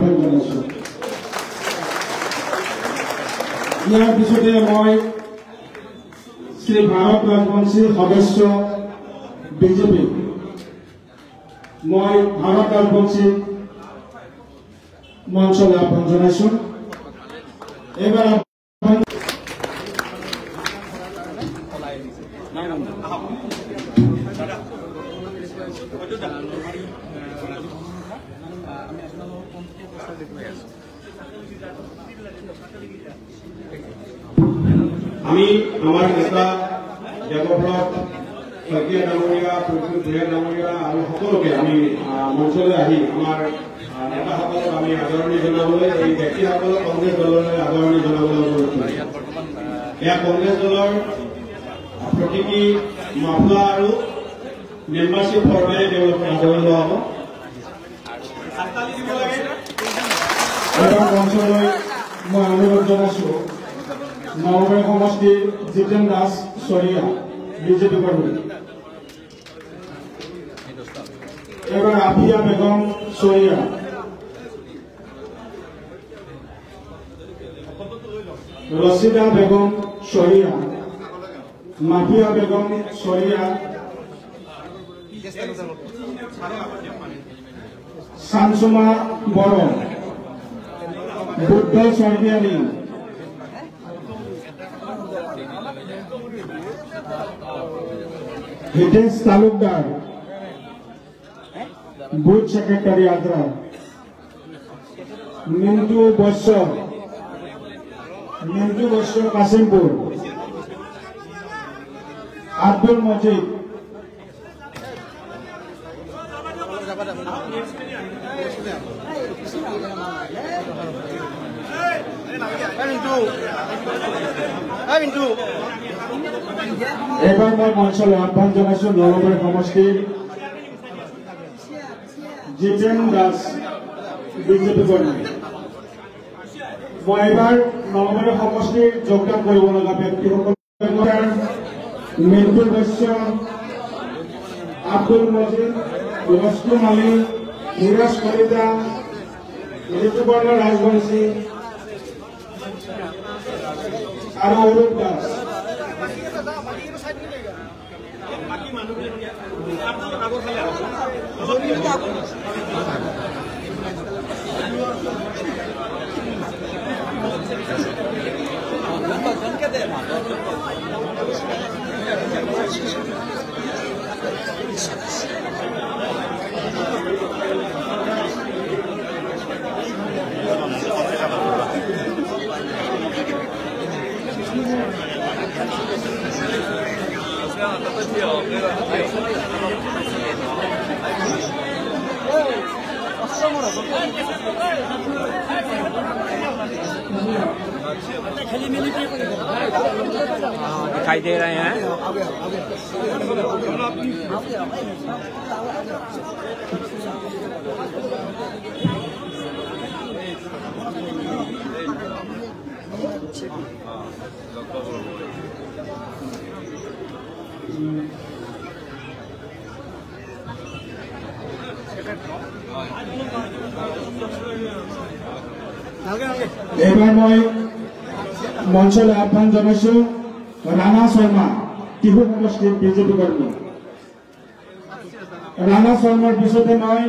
আহ্বান জনাইছো। ইয়াৰ পিছতে মই শ্ৰী ভাৰত ৰাজবংশীৰ সদস্য বিজেপি মই ভাৰত ৰাজবংশীক মঞ্চলৈ আহ্বান জনাইছো। এবাৰ আমি আমাৰ নেতা দেবব্ৰত শইকীয়া ডাঙৰীয়া, প্ৰফুল্ল ভূঞা ডাঙৰীয়া আৰু সকলোকে আমি মঞ্চলৈ আহি আমাৰ নেতাসকলক আমি আদৰণি জনাবলৈ, এই ব্যক্তিসকলক কংগ্ৰেছ দললৈ আদৰণি জনাবলৈ অনুৰোধ কৰিছোঁ। এয়া কংগ্ৰেছ দলৰ প্ৰতীকী মাফলা আৰু মেম্বাৰশ্বিপ ফৰ্মেৰে তেওঁলোকক আদৰণি লোৱা হ'ব। এবাৰ মঞ্চলৈ মই অনুৰোধ জনাইছো নলবাৰী সমষ্টিৰ জিতেন দাস চৰিয়া বিজেপি কৰ্মী, এবাৰ আফিয়া বেগম চৰিয়া, ৰচিদা বেগম চৰিয়া, মাফিয়া বেগম চৰিয়া, শামসুমা বড়ো, বুদ্ধ চৰ্গিয়ানী, হিতেশ তালুকদাৰ, বুথ সেক্ৰেটাৰি আদ্ৰা, মিন্টু বৈশ্য কাশিমপুৰ, আব্দুল মজিদ, এবাৰ মই মঞ্চলৈ আহ্বান জনাইছো নলবাৰী সমষ্টিৰ জিতেন দাস বিজেপি কৰ্মী। মই এবাৰ নলবাৰী সমষ্টিৰ যোগদান কৰিব লগা ব্যক্তিসকল মিন্টু বৈশ্য, আব্দুল মজিদ, ৰস্তু মালিক, ধীৰজ কলিতা, ঋতুপৰ্ণ ৰাজবংশী আৰু অৰূপ দাস। दिखाई दे रहे हैं। এবাৰ মই মঞ্চলৈ আহ্বান জনাইছো ৰাণা শৰ্মা, টিহু সমষ্টিৰ বিজেপি কৰ্মী। ৰাণা শৰ্মাৰ পিছতে মই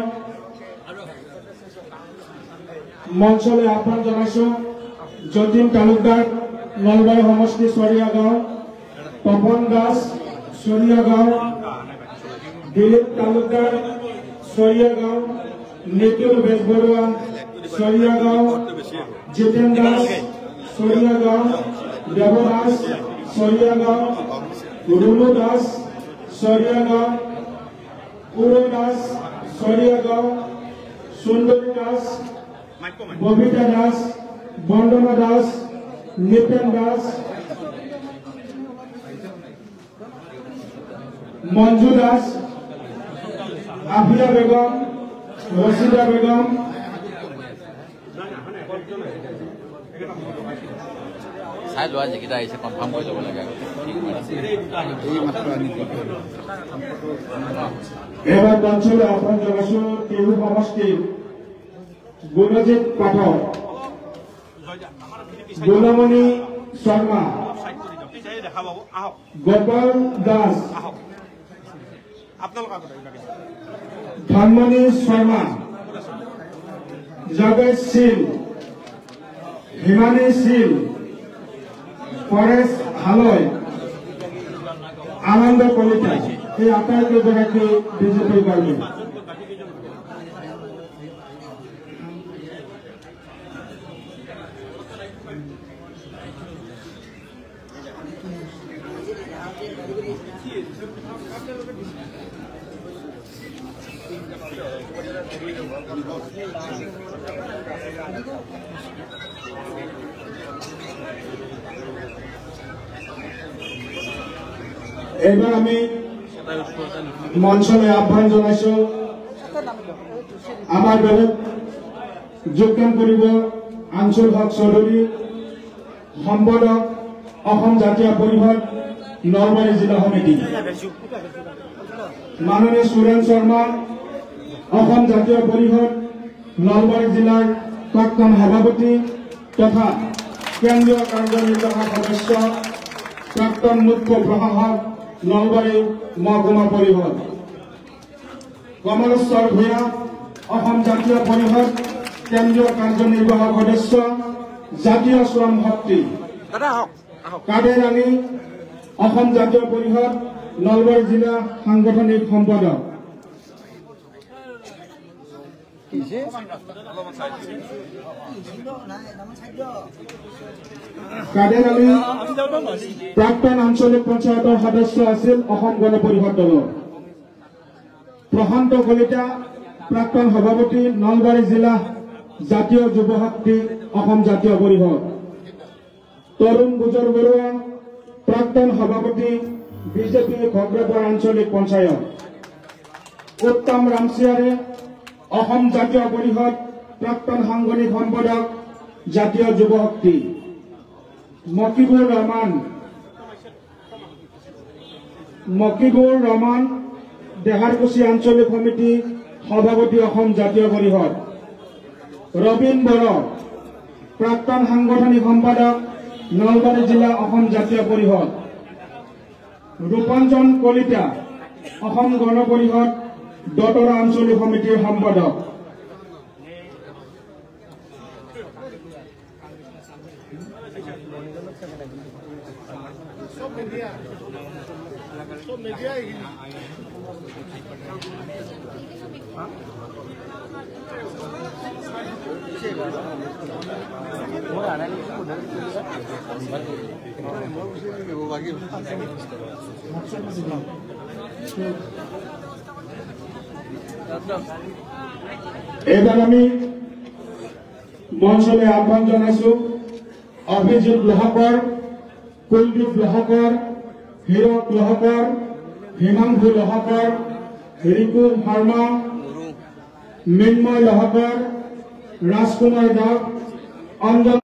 মঞ্চলৈ আহ্বান জনাইছো যতীন তালুকদাৰ, নলবাৰী সমষ্টি চৰিয়া গাঁও, তপন দাস চৰিয়া গাঁও, দিলীপ তালুকদাৰ চৰিয়া গাঁও, নিতুল বেজবৰুৱা চৰিয়া গাঁও, জিতেন দাস চৰিয়া গাঁও, দেৱ দাস চৰিয়া গাঁও, ৰুণু দাস চৰিয়া গাঁও, উৰৈ দাস চৰিয়া গাঁও, সুন্দৰী দাস, ববিতা দাস, বন্দনা দাস, নিপেন দাস, মঞ্জু দাস, আফিয়া বেগম, রশিদা বেগম, চাই লোৱা যিকেইটা আহিছে কনফাৰ্ম কৰি ল'ব লাগে। এবাৰ মঞ্চলৈ আহ্বান জনাইছো টিহু সমষ্টিৰ গুণজিৎ পাঠক, গুণমণি শৰ্মা, গোপাল দাস, ধনমণি শৰ্মা, যোগেশ শীল, হিমানী শীল, পৰেশ হালৈ, আনন্দ কলিতা, এই আটাইকেইগৰাকী বিজেপি কৰ্মী। এইবাৰ আমি মঞ্চলৈ আহ্বান জনাইছো আমাৰ দলত যোগদান কৰিব আঞ্চল হক চৌধুৰী, সম্পাদক অসম জাতীয় পৰিষদ নলবাৰী জিলা সমিতি, মাননীয় সুৰেন শৰ্মা, অসম জাতীয় পৰিষদ নলবাৰী জিলাৰ প্ৰাক্তন সভাপতি তথা কেন্দ্ৰীয় কাৰ্যনিৰ্বাহক সদস্য, প্ৰাক্তন মুখ্য প্ৰশাসক নলবাৰী মহকুমা পৰিষদ, কমলেশ্বৰ ভূঞা, অসম জাতীয় পৰিষদ কেন্দ্ৰীয় কাৰ্যনিৰ্বাহক সদস্য, জাতীয় শ্ৰম শক্তি, কাদেৰ আলী, অসম জাতীয় পৰিষদ নলবাৰী জিলা সাংগঠনিক সম্পাদক, কাদেৰ আলী প্ৰাক্তন আঞ্চলিক পঞ্চায়তৰ সদস্য আছিল অসম গণ পৰিষদ দলৰ, প্ৰশান্ত কলিতা প্ৰাক্তন সভাপতি নলবাৰী জিলা জাতীয় যুৱ শক্তি অসম জাতীয় পৰিষদ, তৰুণ গুজৰ বৰুৱা প্ৰাক্তন সভাপতি বিজেপি ঘগ্ৰাপাৰ আঞ্চলিক পঞ্চায়ত, উত্তম ৰামচিয়াৰে অসম জাতীয় পৰিষদ প্ৰাক্তন সাংগঠনিক সম্পাদক জাতীয় যুৱ শক্তি, মকিবুৰ ৰহমান দেহাৰকুছি আঞ্চলিক সমিতি সভাপতি অসম জাতীয় পৰিষদ, ৰবীন বড়ো প্ৰাক্তন সাংগঠনিক সম্পাদক নলবাৰী জিলা অসম জাতীয় পৰিষদ, ৰূপাঞ্জন কলিতা অসম গণ পৰিষদ দতৰা আঞ্চলিক সমিতিৰ সম্পাদক, এইবাৰ আমি মঞ্চলৈ আহ্বান জনাইছো অভিজিৎ লোহাকৰ, কুলদীপ লোহাকৰ, হীৰক লোহাকৰ, হিমাংশু লোহাকৰ, ৰিকু শৰ্মা, মৃন্ময় লোহাকৰ, ৰাজকুমাৰ দাস, অঞ্জন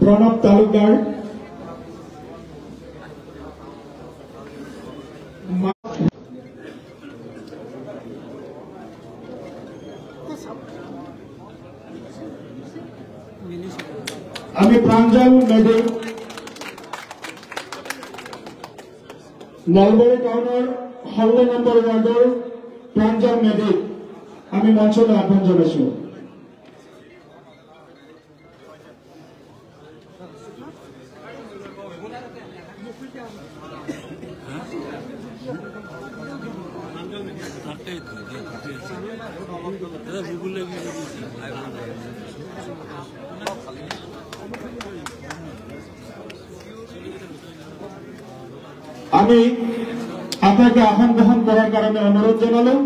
প্ৰণৱ তালুকদাৰ, আমি প্ৰাঞ্জল মেধি নলবাৰী টাউনৰ 16 নম্বৰ ৱাৰ্ডৰ প্ৰাঞ্জল মেধি আমি মঞ্চলৈ আহ্বান জনাইছো। আমি আপনাকে আসন গ্ৰহণ কৰাৰ কাৰণে অনুৰোধ জানালাম।